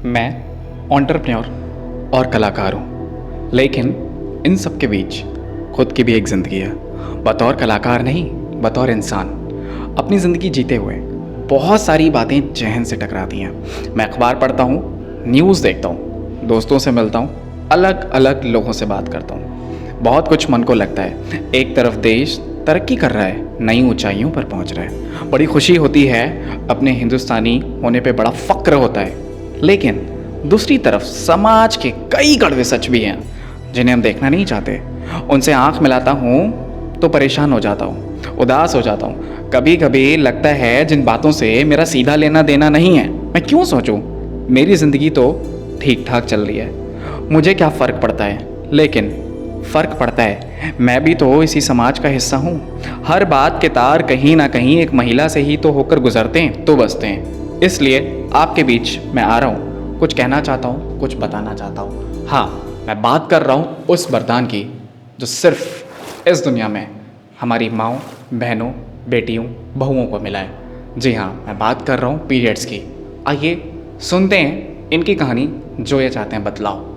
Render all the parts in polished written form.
मैं एंटरप्रेन्योर और कलाकार हूँ, लेकिन इन सब के बीच खुद की भी एक ज़िंदगी है। बतौर कलाकार नहीं, बतौर इंसान अपनी ज़िंदगी जीते हुए बहुत सारी बातें जहन से टकराती हैं। मैं अखबार पढ़ता हूँ, न्यूज़ देखता हूँ, दोस्तों से मिलता हूँ, अलग अलग लोगों से बात करता हूँ। बहुत कुछ मन को लगता है। एक तरफ देश तरक्की कर रहा है, नई ऊंचाइयों पर पहुंच रहा है, बड़ी खुशी होती है, अपने हिंदुस्तानी होने पे बड़ा फ़क्र होता है। लेकिन दूसरी तरफ समाज के कई कड़वे सच भी हैं जिन्हें हम देखना नहीं चाहते। उनसे आंख मिलाता हूँ तो परेशान हो जाता हूँ, उदास हो जाता हूँ। कभी कभी लगता है जिन बातों से मेरा सीधा लेना देना नहीं है, मैं क्यों सोचूं। मेरी ज़िंदगी तो ठीक ठाक चल रही है, मुझे क्या फ़र्क पड़ता है। लेकिन फ़र्क पड़ता है, मैं भी तो इसी समाज का हिस्सा हूँ। हर बात के तार कहीं ना कहीं एक महिला से ही तो होकर गुजरते हैं तो बसते हैं। इसलिए आपके बीच मैं आ रहा हूँ, कुछ कहना चाहता हूँ, कुछ बताना चाहता हूँ। हाँ, मैं बात कर रहा हूँ उस वरदान की जो सिर्फ इस दुनिया में हमारी माँओं, बहनों, बेटियों, बहुओं को मिला है। जी हाँ, मैं बात कर रहा हूँ पीरियड्स की। आइए सुनते हैं इनकी कहानी जो ये चाहते हैं बतलाओ।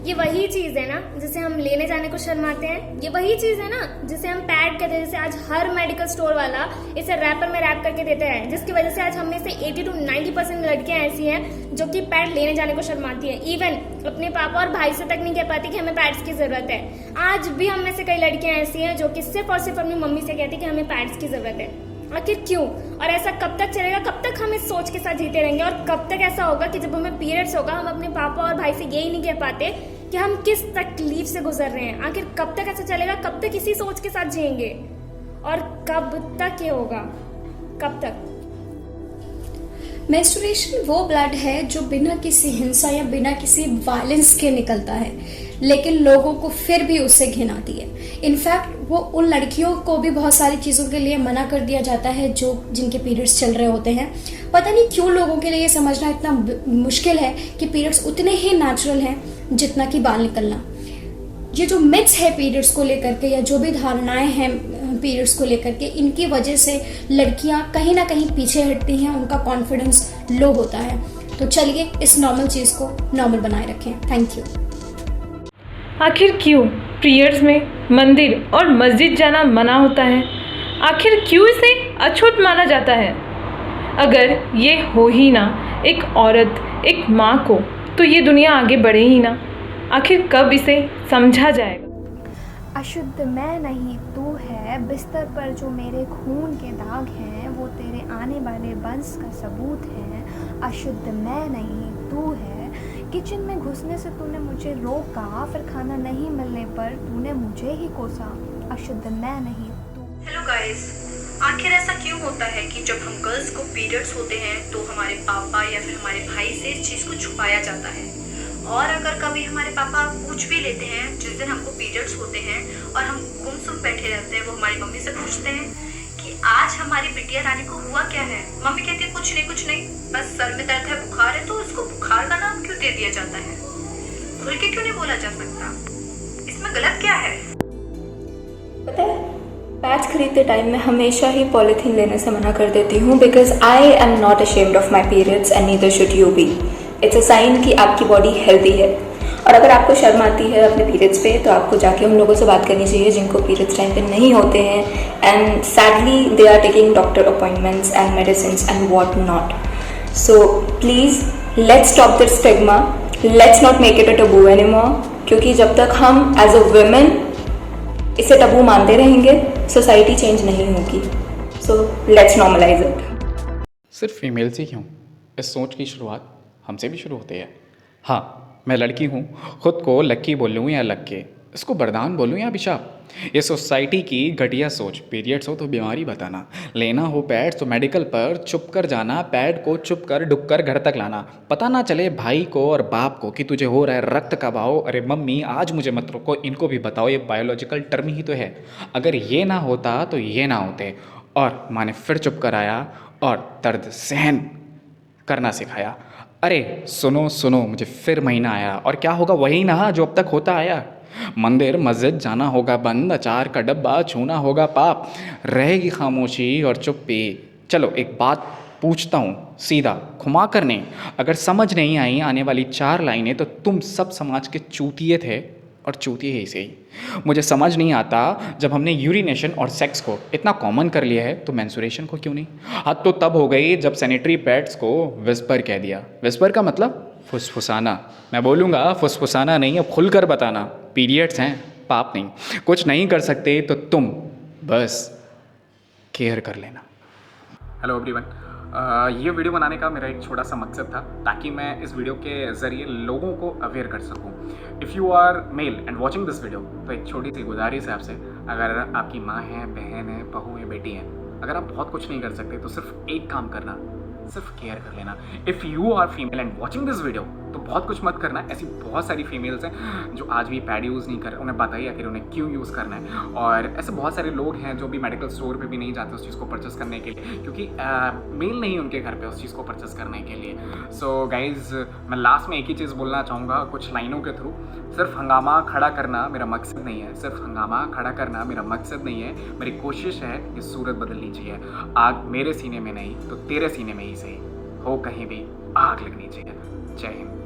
ये वही चीज है ना जिसे हम लेने जाने को शर्माते हैं। ये वही चीज है ना जिसे हम पैड कहते हैं, जैसे आज हर मेडिकल स्टोर वाला इसे रैपर में रैप करके देते हैं, जिसकी वजह से आज हम में से 80 to 90% लड़कियां ऐसी हैं जो कि पैड लेने जाने को शर्माती हैं। इवन अपने पापा और भाई से तक नहीं कह पाती कि हमें पैड्स की जरूरत है। आज भी हम में से कई लड़कियां ऐसी हैं जो कि सिर्फ और सिर्फ अपनी मम्मी से कहती कि हमें पैड्स की जरूरत है। आखिर क्यों? और ऐसा कब तक चलेगा? कब तक हम इस सोच के साथ जीते रहेंगे? और कब तक ऐसा होगा कि जब हमें पीरियड्स होगा हम अपने पापा और भाई से यही नहीं कह पाते कि हम किस तकलीफ से गुजर रहे हैं? आखिर कब तक ऐसा चलेगा? कब तक इसी सोच के साथ जिएंगे? और कब तक ये होगा? कब तक? मेंस्ट्रुएशन वो ब्लड है जो बिना किसी हिंसा या बिना किसी वायलेंस के निकलता है, लेकिन लोगों को फिर भी उससे घिन आती है। इनफैक्ट वो उन लड़कियों को भी बहुत सारी चीज़ों के लिए मना कर दिया जाता है जो जिनके पीरियड्स चल रहे होते हैं। पता नहीं क्यों लोगों के लिए ये समझना इतना मुश्किल है कि पीरियड्स उतने ही नेचुरल हैं जितना कि बाल निकलना। ये जो मिथ्स है पीरियड्स को लेकर के या जो भी धारणाएं हैं पीरियड्स को लेकर के, इनकी वजह से लड़कियां कहीं ना कहीं पीछे हटती हैं, उनका कॉन्फिडेंस लो होता है। तो चलिए इस नॉर्मल चीज़ को नॉर्मल बनाए रखें। Thank you. आखिर क्यों पीरियड्स में मंदिर और मस्जिद जाना मना होता है? आखिर क्यों इसे अछूत माना जाता है? अगर ये हो ही ना एक औरत, एक माँ को, तो ये दुनिया आगे बढ़े ही ना। आखिर कब इसे समझा जाएगा? अशुद्ध मैं नहीं तू है, बिस्तर पर जो मेरे खून के दाग हैं वो तेरे आने वाले वंश का सबूत है। अशुद्ध मैं नहीं तू है, किचन में घुसने से तूने मुझे रोका, फिर खाना नहीं मिलने पर तूने मुझे ही कोसा। अशुद्ध मैं नहीं तू। हेलो गाइस, आखिर ऐसा क्यों होता है कि जब हम गर्ल्स को पीरियड्स होते हैं तो हमारे पापा या फिर हमारे भाई से इस चीज़ को छुपाया जाता है? और अगर कभी हमारे पापा पूछ भी लेते हैं जिस दिन हमको पीरियड्स होते हैं और हम गुमसुम बैठे रहते हैं, वो हमारी मम्मी से पूछते हैं कि आज हमारी बिटिया रानी को हुआ क्या है? मम्मी कहती है कुछ नहीं, बस सर में दर्द है, बुखार है। तो उसको बुखार का नाम क्यों दे दिया जाता है? खुल के क्यों नहीं बोला जा सकता? इसमें गलत क्या है? पता है, पैड्स खरीदते टाइम मैं हमेशा ही पॉलीथीन लेने से मना कर देती हूँ, because I am not ashamed of my periods and neither should you be. It's a sign कि आपकी बॉडी हेल्दी है। और अगर आपको शर्म आती है अपने पीरियड्स पे तो आपको जाके उन लोगों से बात करनी चाहिए जिनको पीरियड्स टाइम पे नहीं होते हैं, and sadly they are taking doctor appointments and medicines and what not. So please let's stop this stigma, let's not make it a taboo anymore, क्योंकि जब तक हम एज अ वुमेन इसे टबू मानते रहेंगे सोसाइटी चेंज नहीं होगी। So let's normalize it. सिर्फ फीमेल से क्यों? इस सोच की शुरुआत हमसे भी शुरू होती है। हाँ, मैं लड़की हूँ, खुद को लक्की बोलूँ या लक्के, इसको वरदान बोलूँ या अभिशाप? ये सोसाइटी की घटिया सोच। पीरियड्स हो तो बीमारी बताना, लेना हो पैड तो मेडिकल पर चुप कर जाना, पैड को चुप कर डुक कर घर तक लाना, पता ना चले भाई को और बाप को कि तुझे हो रहा है रक्त का बहाव। अरे मम्मी आज मुझे मत रोको, इनको भी बताओ, ये बायोलॉजिकल टर्म ही तो है। अगर ये ना होता तो ये ना होते। और माँ ने फिर चुप कराया और दर्द सहन करना सिखाया। अरे सुनो सुनो, मुझे फिर महीना आया और क्या होगा? वही ना जो अब तक होता आया। मंदिर मस्जिद जाना होगा बंद, अचार का डब्बा छूना होगा पाप, रहेगी खामोशी और चुप्पी। चलो एक बात पूछता हूँ सीधा, घुमा कर नहीं। अगर समझ नहीं आई आने वाली 4 लाइनें तो तुम सब समाज के चूतिए थे और चूतिए ही से ही। मुझे समझ नहीं आता, जब हमने यूरिनेशन और सेक्स को इतना कॉमन कर लिया है तो मेंस्ट्रुएशन को क्यों नहीं। हद तो तब हो गई जब सैनिटरी पैड्स को विस्पर कह दिया। विस्पर का मतलब फुसफुसाना। मैं बोलूँगा फुसफुसाना नहीं, अब खुलकर बताना। पीरियड्स हैं, पाप नहीं। कुछ नहीं कर सकते तो तुम बस केयर कर लेना। हेलो एवरीवन, ये वीडियो बनाने का मेरा एक छोटा सा मकसद था ताकि मैं इस वीडियो के ज़रिए लोगों को अवेयर कर सकूं। If you are male and watching this video, तो एक छोटी सी गुजारिश है आपसे, अगर आपकी माँ है, बहन है, बहू है, बेटी है, अगर आप बहुत कुछ नहीं कर सकते तो सिर्फ एक काम करना, सिर्फ केयर कर लेना। If you are female and watching this video, तो बहुत कुछ मत करना। ऐसी बहुत सारी फीमेल्स हैं जो आज भी पैड यूज़ नहीं कर रहे, उन्हें बताइए आखिर उन्हें क्यों यूज़ करना है। और ऐसे बहुत सारे लोग हैं जो भी मेडिकल स्टोर पे भी नहीं जाते उस चीज़ को परचेस करने के लिए, क्योंकि मेल नहीं उनके घर पे उस चीज़ को परचेस करने के लिए। सो गाइज़, मैं लास्ट में एक ही चीज़ बोलना चाहूँगा कुछ लाइनों के थ्रू। सिर्फ हंगामा खड़ा करना मेरा मकसद नहीं है, सिर्फ हंगामा खड़ा करना मेरा मकसद नहीं है। मेरी कोशिश है कि सूरत बदलनी चाहिए। आग मेरे सीने में नहीं तो तेरे सीने में ही सही हो, कहीं भी आग लगनी चाहिए। जय हिंद।